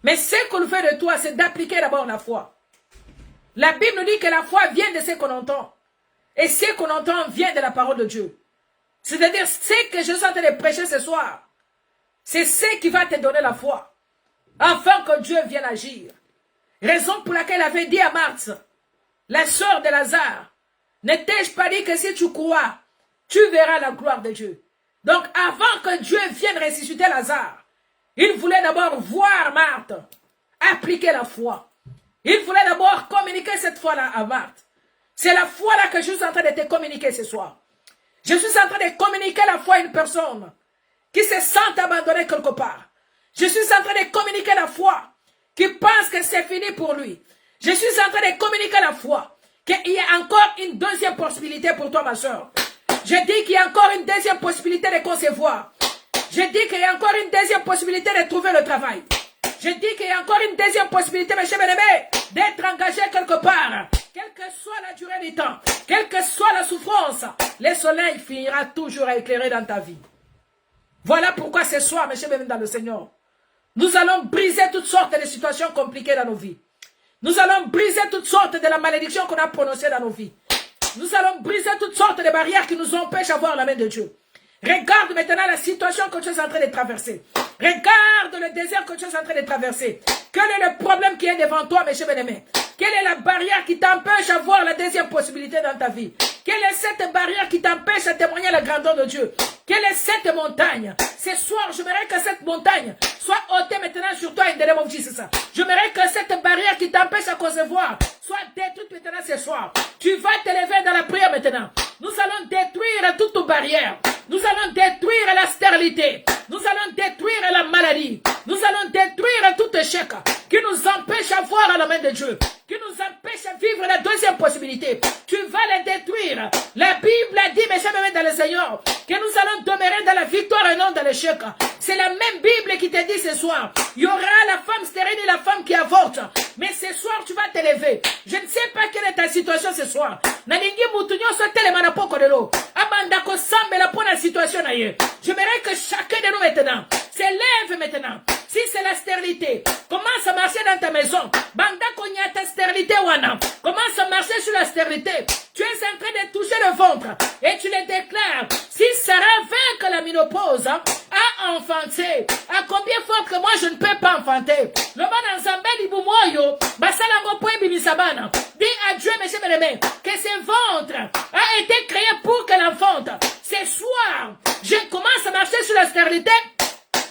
Mais ce qu'on fait de toi, c'est d'appliquer d'abord la foi. La Bible nous dit que la foi vient de ce qu'on entend. Et ce qu'on entend vient de la parole de Dieu. C'est-à-dire, ce que je suis en train de prêcher ce soir, c'est ce qui va te donner la foi. Afin que Dieu vienne agir. Raison pour laquelle il avait dit à Marthe, la sœur de Lazare, ne t'ai-je pas dit que si tu crois, tu verras la gloire de Dieu. Donc, avant que Dieu vienne ressusciter Lazare, il voulait d'abord voir Marthe appliquer la foi. Il voulait d'abord communiquer cette foi-là à Marthe. C'est la foi-là que je suis en train de te communiquer ce soir. Je suis en train de communiquer la foi à une personne qui se sent abandonnée quelque part. Je suis en train de communiquer la foi qui pense que c'est fini pour lui. Je suis en train de communiquer la foi qu'il y a encore une deuxième possibilité pour toi, ma soeur. Je dis qu'il y a encore une deuxième possibilité de concevoir. Je dis qu'il y a encore une deuxième possibilité de trouver le travail. Je dis qu'il y a encore une deuxième possibilité, mes chers bien-aimés, d'être engagé quelque part. Quelle que soit la durée du temps, quelle que soit la souffrance, le soleil finira toujours à éclairer dans ta vie. Voilà pourquoi ce soir, mes chers bien-aimés dans le Seigneur, nous allons briser toutes sortes de situations compliquées dans nos vies. Nous allons briser toutes sortes de la malédiction qu'on a prononcée dans nos vies. Nous allons briser toutes sortes de barrières qui nous empêchent d'avoir la main de Dieu. Regarde maintenant la situation que tu es en train de traverser. Regarde le désert que tu es en train de traverser. Quel est le problème qui est devant toi, mes chers bien-aimés? Quelle est la barrière qui t'empêche d'avoir la deuxième possibilité dans ta vie? Quelle est cette barrière qui t'empêche de témoigner la grandeur de Dieu? Quelle est cette montagne? Ce soir, j'aimerais que cette montagne soit ôtée maintenant sur toi in the name of Jesus. J'aimerais que cette barrière qui t'empêche à concevoir soit détruite maintenant ce soir. Tu vas t'élever dans la prière maintenant. Nous allons détruire toute barrière. Nous allons détruire la stérilité. Nous allons détruire la maladie. Nous allons détruire tout échec qui nous empêche à voir la main de Dieu, qui nous empêche à vivre la deuxième possibilité. Tu vas les détruire. La Bible a dit, mes chers amis dans le Seigneur, que nous allons demeurer dans la victoire et non dans l'échec. C'est la même Bible qui te dit ce soir, il y aura la femme stérile et la femme qui avorte. Mais ce soir, tu vas t'élever. Je ne sais pas quelle est ta situation ce soir. Nalingi mutunyo so telemana poko de l'eau. Abanda ko sambe la pona situation ailleurs. J'aimerais que chacun de nous maintenant s'élève maintenant. Si c'est la stérilité, commence à marcher dans ta maison. Banda konya ta stérilité wana. Commence à marcher sur la stérilité. Tu es en train de toucher le ventre et tu le déclares. Si Sarah vainc la ménopause, a enfanté, à combien fois que moi je ne peux pas enfanter? Le ban ensemble libumoyo, basalango poe bimisabana. Dis à Dieu, mes chers bien-aimés, que ce ventre a été créé pour qu'elle enfante. Ce soir, je commence à marcher sur la stérilité.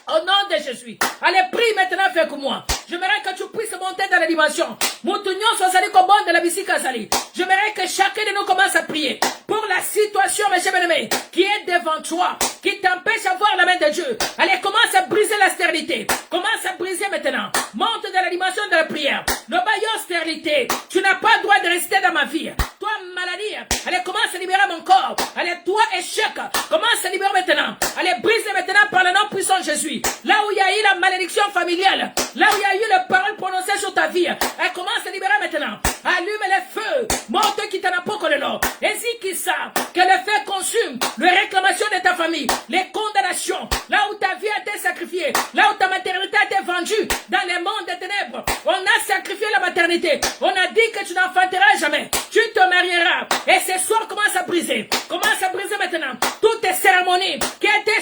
Au nom de Jésus. Allez, prie maintenant, fais comme moi. J'aimerais que tu puisses monter dans la dimension. Moutunion sosali kobon de la bisika sali. J'aimerais que chacun de nous commence à prier pour la situation, mes chers bien-aimés, qui est devant toi, qui t'empêche à voir la main de Dieu. Allez, commence à briser la stérilité. Commence à briser maintenant. Monte dans la dimension de la prière. Le baillon stérilité. Tu n'as pas le droit de rester dans ma vie. Toi, maladie. Allez, commence à libérer mon corps. Allez, toi, échec. Commence à libérer maintenant. Allez, brise maintenant par le nom puissant de Jésus. Là où il y a eu la malédiction familiale, là où il y a eu les paroles prononcées sur ta vie, elle commence à libérer maintenant. Allume les feux, monte qui t'en a pas que le nom. Et si qui ça, que le feu consume les réclamations de ta famille, les condamnations, là où ta vie a été sacrifiée, là où ta maternité a été vendue, dans les mondes des ténèbres, on a sacrifié la maternité, on a dit que tu n'enfanteras jamais, tu te marieras, et ce soir commence à briser maintenant toutes tes cérémonies, qui a été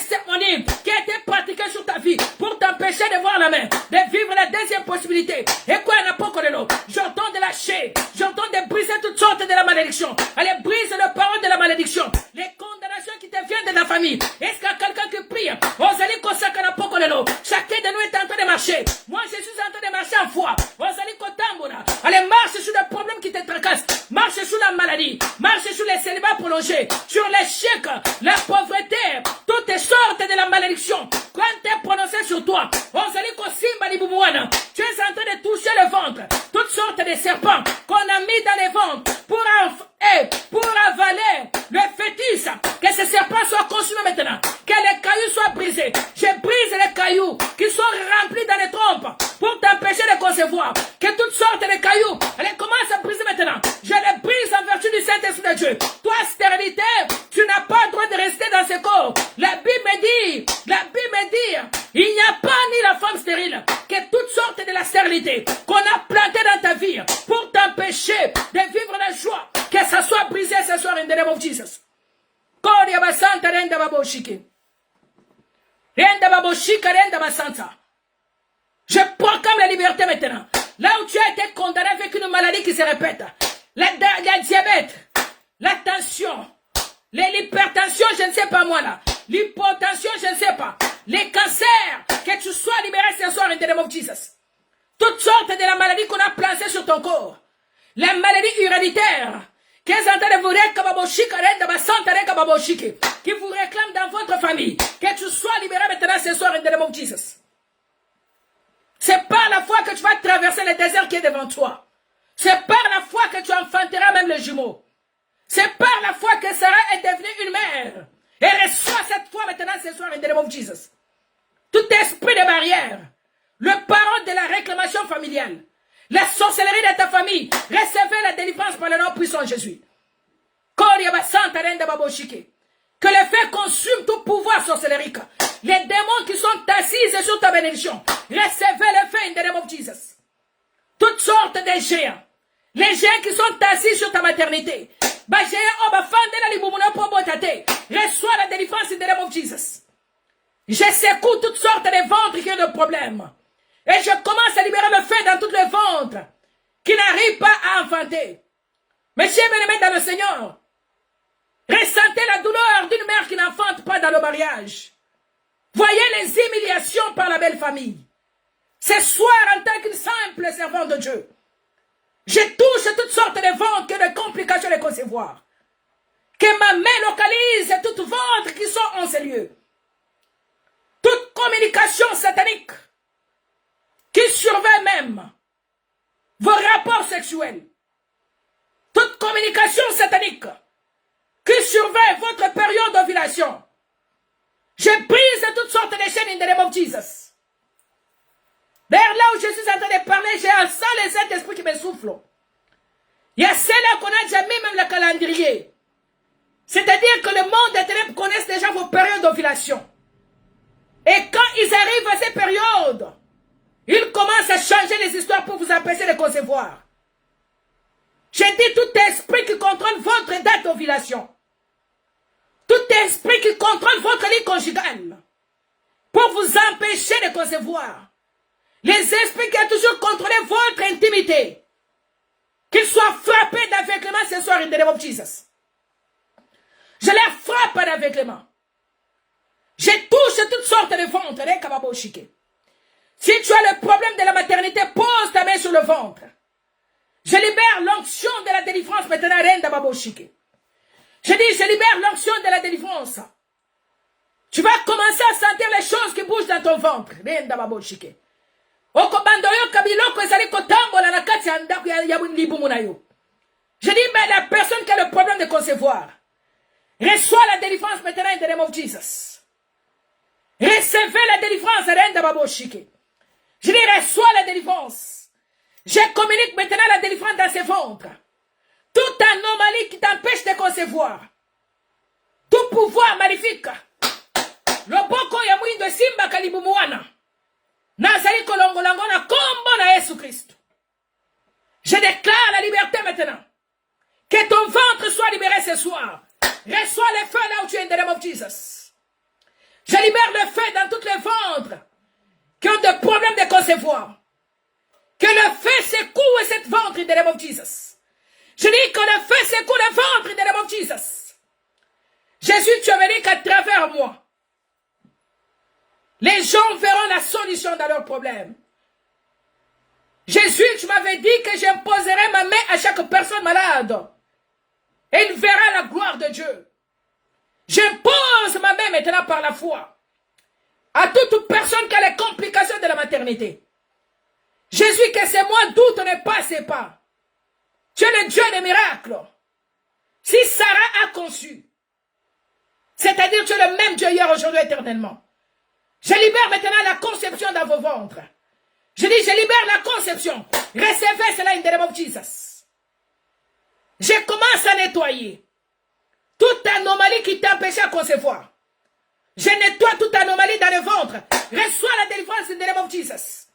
pratiquées sur ta vie, pour t'empêcher de voir la main, de vivre la deuxième possibilité. Et quoi, n'a pas que l'eau. J'entends de lâcher, j'entends de briser toutes sortes de la malédiction. Allez, brise le parole de la malédiction. Les condamnations qui te viennent de la famille. Est-ce qu'il y a quelqu'un qui prie? Osali kosaka n'a pas que l'eau. Chacun de nous est en train de marcher. Moi, je suis en train de marcher en foi. Osali kotambona. Allez, marche sur les problèmes qui te tracassent. Marche sur la maladie. Marche sur les célibats prolongés. Sur l'échec, la pauvreté, toutes sortes de la malédiction. Quand t'es prononcé sur toi, tu es en train de toucher le ventre, toutes sortes de serpents qu'on a mis dans les ventres pour avaler le fœtus, que ces serpents soient consumés maintenant, que les cailloux soient brisés. Je brise les cailloux qui sont remplis dans les trompes pour t'empêcher de concevoir, que toutes sortes de cailloux, elles commencent à briser maintenant. Je les brise en vertu du Saint-Esprit de Dieu. Toi, stérilité, tu n'as pas le droit de rester dans ce corps. La Bible me dit, il n'y a pas ni la femme stérile, que toutes sortes de la stérilité qu'on a plantées dans ta vie pour t'empêcher de vivre la joie, que ça soit brisé ce soir in the name of Jesus. Koria basanta renda baboshike. Renda baboshika renda basanta. Je proclame la liberté maintenant. Là où tu as été condamné avec une maladie qui se répète, la diabète, la tension, l'hypertension, je ne sais pas moi là, l'hypotension, je ne sais pas, les cancers, que tu sois libéré ce soir in the name of Jesus. Toutes sortes de la maladie qu'on a placée sur ton corps, la maladie héréditaire, qui vous réclame dans votre famille, que tu sois libéré maintenant ce soir in the name of Jesus. C'est par la foi que tu vas traverser le désert qui est devant toi. C'est par la foi que tu enfanteras même les jumeaux. C'est par la foi que Sarah est devenue une mère. Et reçois cette foi maintenant ce soir in the name of Jesus. Tout esprit de barrière, le parole de la réclamation familiale, la sorcellerie de ta famille, recevez la délivrance par le nom puissant de Jésus. Que le feu consume tout pouvoir sorcellerique. Les démons qui sont assis sur ta bénédiction, recevez le feu in the name of Jesus. Toutes sortes de géants, les géants qui sont assis sur ta maternité, reçois la délivrance in the name of Jesus. Je secoue toutes sortes de ventres qui ont des problèmes. Et je commence à libérer le feu dans tous les ventres qui n'arrivent pas à enfanter. Mes chers bien-aimés dans le Seigneur, Ressentez la douleur d'une mère qui n'enfante pas dans le mariage. Voyez les humiliations par la belle famille. Ce soir, en tant qu'une simple servante de Dieu, je touche toutes sortes de ventres et de complications de concevoir. Que ma main localise toutes ventres qui sont en ces lieux. Toute communication satanique qui surveille même vos rapports sexuels. Toute communication satanique qui surveille votre période d'ovulation. Je brise toutes sortes de chaînes in the name of Jesus. D'ailleurs, là où je suis en train de parler, j'ai un sang les Saint-Esprit qui me souffle. Il y a ceux-là qu'on a déjà mis même le calendrier. C'est-à-dire que le monde des ténèbres connaissent déjà vos périodes d'ovulation. Et quand ils arrivent à ces périodes, ils commencent à changer les histoires pour vous empêcher de concevoir. J'ai dit tout esprit qui contrôle votre date d'ovulation. Tout esprit qui contrôle votre lit conjugal. Pour vous empêcher de concevoir. Les esprits qui ont toujours contrôlé votre intimité. Qu'ils soient frappés d'aveuglement ce soir in the name of Jesus. Je les frappe d'aveuglement. Je touche toutes sortes de ventres. Si tu as le problème de la maternité, pose ta main sur le ventre. Je libère l'onction de la délivrance maintenant. Je dis, je libère l'onction de la délivrance. Tu vas commencer à sentir les choses qui bougent dans ton ventre. Je dis, mais la personne qui a le problème de concevoir, reçoit la délivrance maintenant in the name of Jesus. Recevez la délivrance. Je dis, reçois la délivrance. Je communique maintenant la délivrance dans ses ventres. Toute anomalie qui t'empêche de concevoir. Tout pouvoir maléfique. Le boko ya mwindo simba kalibumuana. Nazali kolongolangona kombo na Yesu Christ. Je déclare la liberté maintenant. Que ton ventre soit libéré ce soir. Reçois le feu là où tu es in the name of Jesus. Je libère le feu dans tous les ventres qui ont des problèmes de concevoir. Que le feu secoue cette ventre in the name of Jesus. Je dis que le feu secoue le ventre in the name of Jesus. Jésus, tu as venu qu'à travers moi, les gens verront la solution dans leurs problèmes. Jésus, tu m'avais dit que j'imposerai ma main à chaque personne malade. Et il verra la gloire de Dieu. J'impose ma main maintenant par la foi à toute personne qui a les complications de la maternité. Jésus, que c'est moi, doute ne passe pas. Tu es le Dieu des miracles. Si Sarah a conçu, c'est-à-dire tu es le même Dieu hier, aujourd'hui, éternellement. Je libère maintenant la conception dans vos ventres. Je dis, je libère la conception. Recevez cela in the name of Jesus. Je commence à nettoyer toute anomalie qui t'empêche à concevoir. Je nettoie toute anomalie dans le ventre. Reçois la délivrance in the name of Jesus.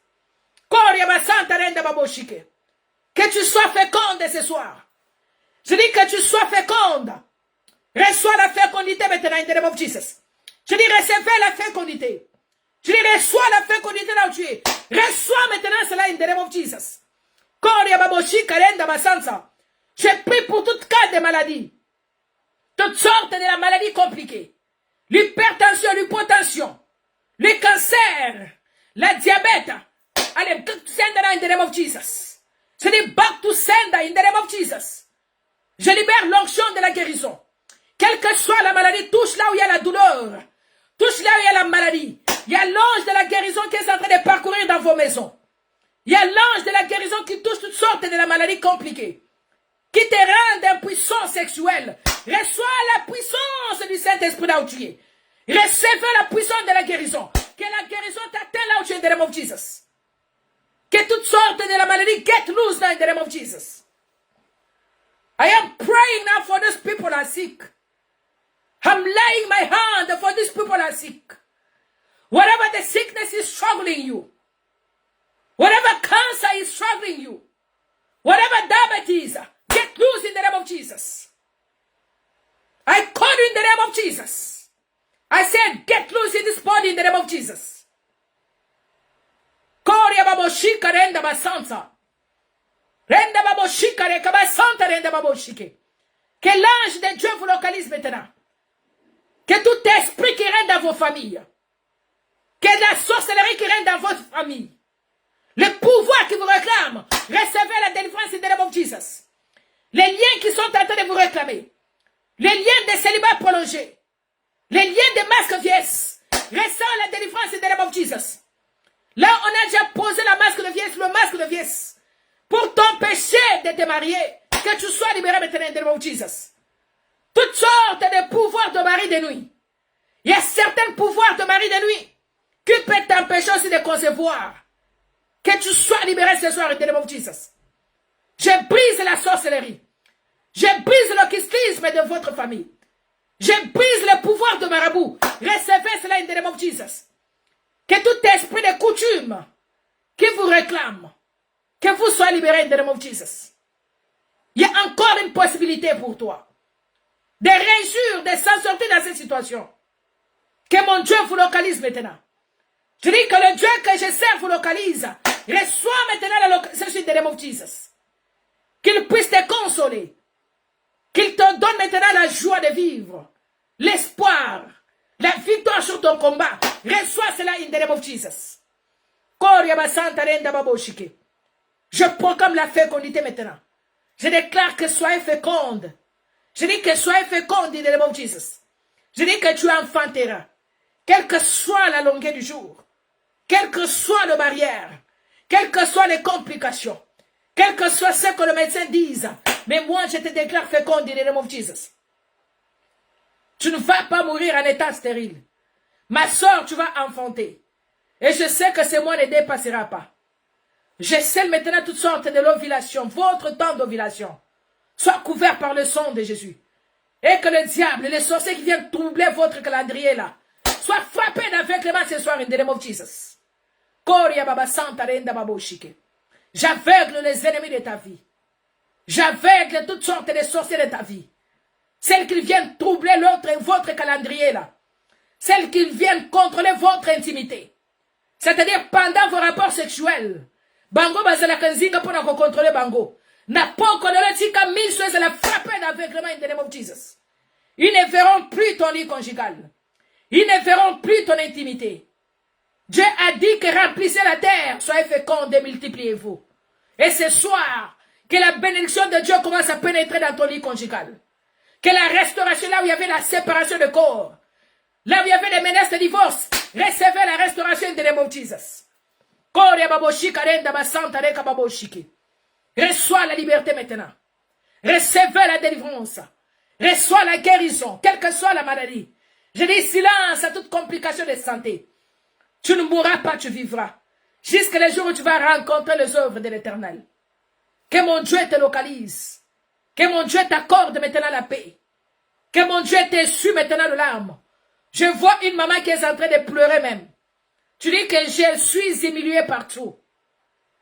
Que tu sois féconde ce soir. Je dis que tu sois féconde. Reçois la fécondité maintenant in the name of Jesus. Je dis, recevez la fécondité. Je dis, reçois la fécondité là où tu es. Reçois maintenant cela in the name of Jesus. Je prie pour toute cas de maladie. Toutes sortes de la maladie compliquée. L'hypertension, l'hypotension, le cancer, la diabète. Allez, back to sender in the name of Jesus. Je dis back to sender in the name of Jesus. Je libère l'onction de la guérison. Quelle que soit la maladie, touche là où il y a la douleur. Touche là où il y a la maladie. Il y a l'ange de la guérison qui est en train de parcourir dans vos maisons. Il y a l'ange de la guérison qui touche toutes sortes de la maladie compliquée. Qui te rend impuissant sexuel. Reçois la puissance du Saint-Esprit là où tu es. Recevez la puissance de la guérison. Que la guérison t'atteint là où tu es in the name of Jesus. Que toutes sortes de la maladie get loose now in the name of Jesus. I am praying now for those people who are sick. I'm laying my hand for these people who are sick. Whatever the sickness is struggling you. Whatever cancer is struggling you. Whatever diabetes, get loose in the name of Jesus. I call you in the name of Jesus. I said, get loose in this body in the name of Jesus. Koria baboshika renda basanta. Renda baboshika reka basanta renda baboshike. Que l'ange de Dieu vous localise maintenant. Que tout esprit qui règne dans vos familles, que la sorcellerie qui règne dans votre famille, le pouvoir qui vous réclame, recevez la délivrance in the name of Jesus. Les liens qui sont en train de vous réclamer, les liens de célibat prolongé, les liens de masque vieillesse, recevez la délivrance in the name of Jesus. Là, on a déjà posé la masque de vieillesse, le masque de vieillesse, pour t'empêcher de te marier, que tu sois libéré maintenant in the name of Jesus. Toutes sortes de pouvoirs de mari de nuit. Il y a certains pouvoirs de mari de nuit qui peuvent t'empêcher aussi de concevoir. Que tu sois libéré ce soir in the name of Jesus. Je brise la sorcellerie. Je brise l'occultisme de votre famille. Je brise le pouvoir de marabout. Recevez cela in the name of Jesus. Que tout esprit de coutume qui vous réclame, que vous soyez libéré in the name of Jesus. Il y a encore une possibilité pour toi de réussir, de s'en sortir dans cette situation. Que mon Dieu vous localise maintenant. Je dis que le Dieu que je sers vous localise. Reçois maintenant la localisation in the name of Jesus. Qu'il puisse te consoler. Qu'il te donne maintenant la joie de vivre. L'espoir. La victoire sur ton combat. Reçois cela in the name of Jesus. Je proclame la fécondité maintenant. Je déclare que soyez féconde. Je dis que soyez féconde in the name of Jesus. Je dis que tu enfanteras. Quelle que soit la longueur du jour. Quelle que soit la barrière. Quelles que soient les complications. Quel que soit ce que le médecin dise. Mais moi, je te déclare féconde in the name of Jesus. Tu ne vas pas mourir en état stérile. Ma soeur, tu vas enfanter. Et je sais que ce mois ne dépassera pas. Je scelle maintenant toutes sortes de l'ovulation. Votre temps d'ovulation soit couvert par le sang de Jésus. Et que le diable, les sorciers qui viennent troubler votre calendrier là, soient frappés d'aveuglement ce soir in the name of Jesus. J'aveugle les ennemis de ta vie. J'aveugle toutes sortes de sorciers de ta vie. Celles qui viennent troubler votre calendrier là. Celles qui viennent contrôler votre intimité. C'est-à-dire pendant vos rapports sexuels. Bango bazala kanzinga pour contrôler bango. N'a pas connu tika mille choses à la frapper d'aveuglement in the name of Jesus. Ils ne verront plus ton lit conjugal. Ils ne verront plus ton intimité. Dieu a dit que remplissez la terre, soyez fécondes et multipliez-vous. Et ce soir, que la bénédiction de Dieu commence à pénétrer dans ton lit conjugal. Que la restauration, là où il y avait la séparation de corps, là où il y avait les menaces de divorce, recevez la restauration in the name of Jesus. Reçois la liberté maintenant. Recevez la délivrance. Reçois la guérison, quelle que soit la maladie. Je dis silence à toute complication de santé. Tu ne mourras pas, tu vivras. Jusqu'à le jour où tu vas rencontrer les œuvres de l'Éternel. Que mon Dieu te localise. Que mon Dieu t'accorde maintenant la paix. Que mon Dieu t'essuie maintenant de larmes. Je vois une maman qui est en train de pleurer même. Tu dis que je suis humiliée partout.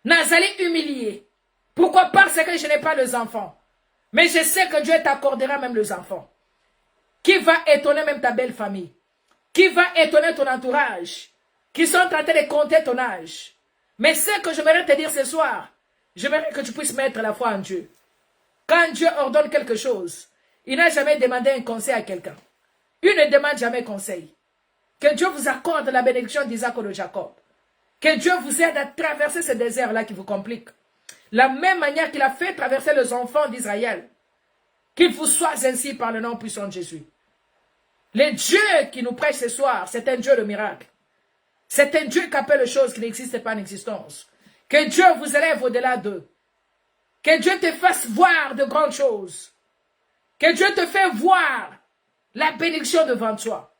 Nazali humiliée. Pourquoi? Parce que je n'ai pas les enfants. Mais je sais que Dieu t'accordera même les enfants. Qui va étonner même ta belle famille. Qui va étonner ton entourage. Qui sont en train de compter ton âge. Mais ce que j'aimerais te dire ce soir, j'aimerais que tu puisses mettre la foi en Dieu. Quand Dieu ordonne quelque chose, il n'a jamais demandé un conseil à quelqu'un. Il ne demande jamais conseil. Que Dieu vous accorde la bénédiction d'Isaac ou de Jacob. Que Dieu vous aide à traverser ce désert-là qui vous complique. La même manière qu'il a fait traverser les enfants d'Israël. Qu'il vous soit ainsi par le nom puissant de Jésus. Le Dieu qui nous prêche ce soir, c'est un Dieu de miracle. C'est un Dieu qui appelle les choses qui n'existent pas en existence. Que Dieu vous élève au-delà d'eux. Que Dieu te fasse voir de grandes choses. Que Dieu te fait voir la bénédiction devant toi.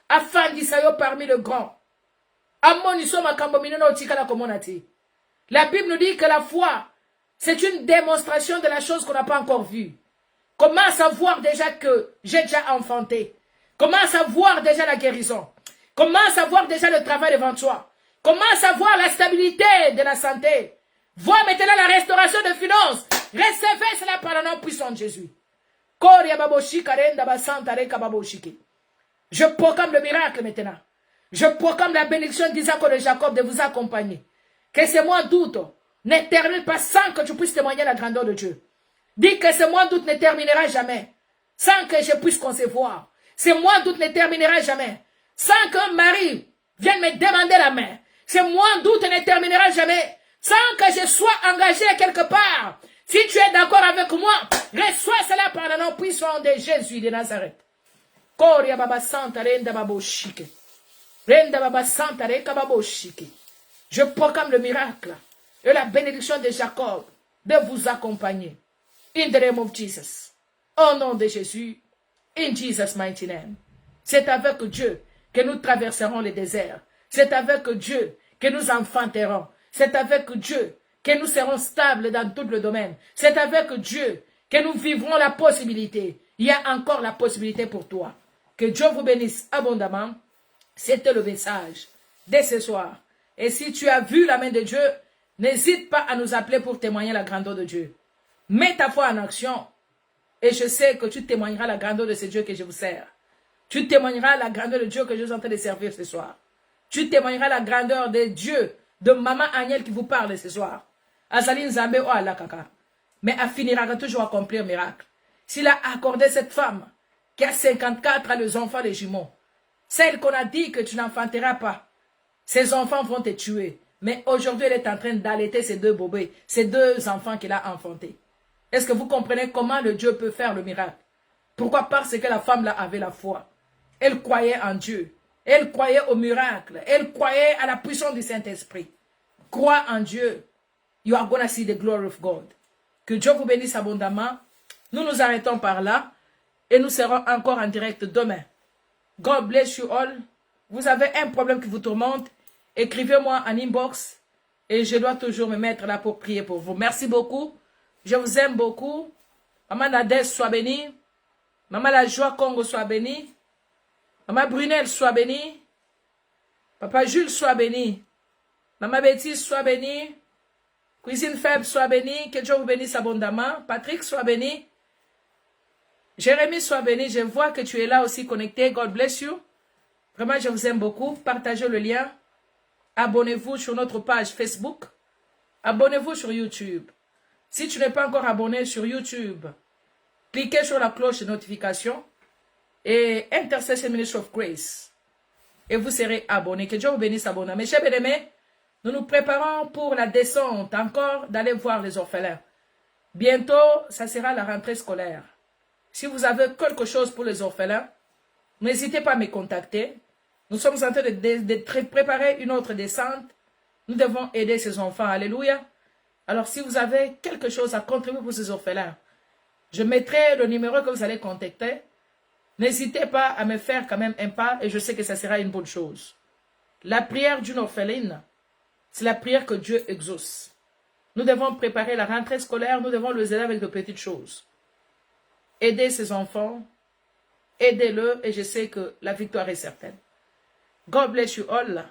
Afin d'Isaïe parmi les grands. La Bible nous dit que la foi, c'est une démonstration de la chose qu'on n'a pas encore vue. Commence à voir déjà que j'ai déjà enfanté. Commence à voir déjà la guérison. Commence à voir déjà le travail devant toi. Commence à voir la stabilité de la santé. Vois maintenant la restauration de finances. Recevez cela par le nom puissant de Jésus. Je proclame le miracle maintenant. Je proclame la bénédiction d'Isaac et de Jacob de vous accompagner. Que ce mois d'août ne termine pas sans que tu puisses témoigner la grandeur de Dieu. Dis que ce mois d'août ne terminera jamais sans que je puisse concevoir. Ce mois d'août ne terminera jamais sans qu'un mari vienne me demander la main. Ce mois d'août ne terminera jamais sans que je sois engagé quelque part. Si tu es d'accord avec moi, reçois cela par le nom puissant de Jésus de Nazareth. Koria baba santa renda babo shike. Renda baba santa reka babo shike. Je proclame le miracle et la bénédiction de Jacob de vous accompagner. In the name of Jesus. Au nom de Jésus. In Jesus' mighty name. C'est avec Dieu que nous traverserons le désert. C'est avec Dieu que nous enfanterons. C'est avec Dieu que nous serons stables dans tout le domaine. C'est avec Dieu que nous vivrons la possibilité. Il y a encore la possibilité pour toi. Que Dieu vous bénisse abondamment. C'était le message de ce soir. Et si tu as vu la main de Dieu, n'hésite pas à nous appeler pour témoigner la grandeur de Dieu. Mets ta foi en action. Et je sais que tu témoigneras la grandeur de ce Dieu que je vous sers. Tu témoigneras la grandeur de Dieu que je suis en train de servir ce soir. Tu témoigneras la grandeur de Dieu, de Maman Agnel qui vous parle ce soir. Azaline Zambé o Alakaka. Mais elle finira toujours à accomplir miracle. S'il a accordé cette femme qui a 54 à les enfants des jumeaux, celle qu'on a dit que tu n'enfanteras pas, ses enfants vont te tuer. Mais aujourd'hui, elle est en train d'allaiter ces deux bébés, ces deux enfants qu'il a enfantés. Est-ce que vous comprenez comment le Dieu peut faire le miracle? Pourquoi? Parce que la femme là avait la foi. Elle croyait en Dieu. Elle croyait au miracle. Elle croyait à la puissance du Saint-Esprit. Crois en Dieu. You are going to see the glory of God. Que Dieu vous bénisse abondamment. Nous nous arrêtons par là. Et nous serons encore en direct demain. God bless you all. Vous avez un problème qui vous tourmente, écrivez-moi en inbox. Et je dois toujours me mettre là pour prier pour vous. Merci beaucoup. Je vous aime beaucoup. Maman Nadès soit bénie. Maman La Joie Congo soit bénie. Maman Brunel soit bénie. Papa Jules soit béni. Maman Betty soit bénie. Cuisine Faible soit bénie. Que Dieu vous bénisse abondamment. Patrick soit béni. Jérémie soit béni. Je vois que tu es là aussi connecté. God bless you. Vraiment, je vous aime beaucoup. Partagez le lien. Abonnez-vous sur notre page Facebook. Abonnez-vous sur YouTube. Si tu n'es pas encore abonné sur YouTube, cliquez sur la cloche de notification et Intercession Ministry of Grace. Et vous serez abonné. Que Dieu vous bénisse abondamment. Mes chers bien-aimés, nous nous préparons pour la descente encore d'aller voir les orphelins. Bientôt, ça sera la rentrée scolaire. Si vous avez quelque chose pour les orphelins, n'hésitez pas à me contacter. Nous sommes en train de préparer une autre descente. Nous devons aider ces enfants. Alléluia. Alors, si vous avez quelque chose à contribuer pour ces orphelins, je mettrai le numéro que vous allez contacter. N'hésitez pas à me faire quand même un pas et je sais que ça sera une bonne chose. La prière d'une orpheline, c'est la prière que Dieu exauce. Nous devons préparer la rentrée scolaire, nous devons les aider avec de petites choses. Aidez ces enfants, aidez-le et je sais que la victoire est certaine. God bless you all.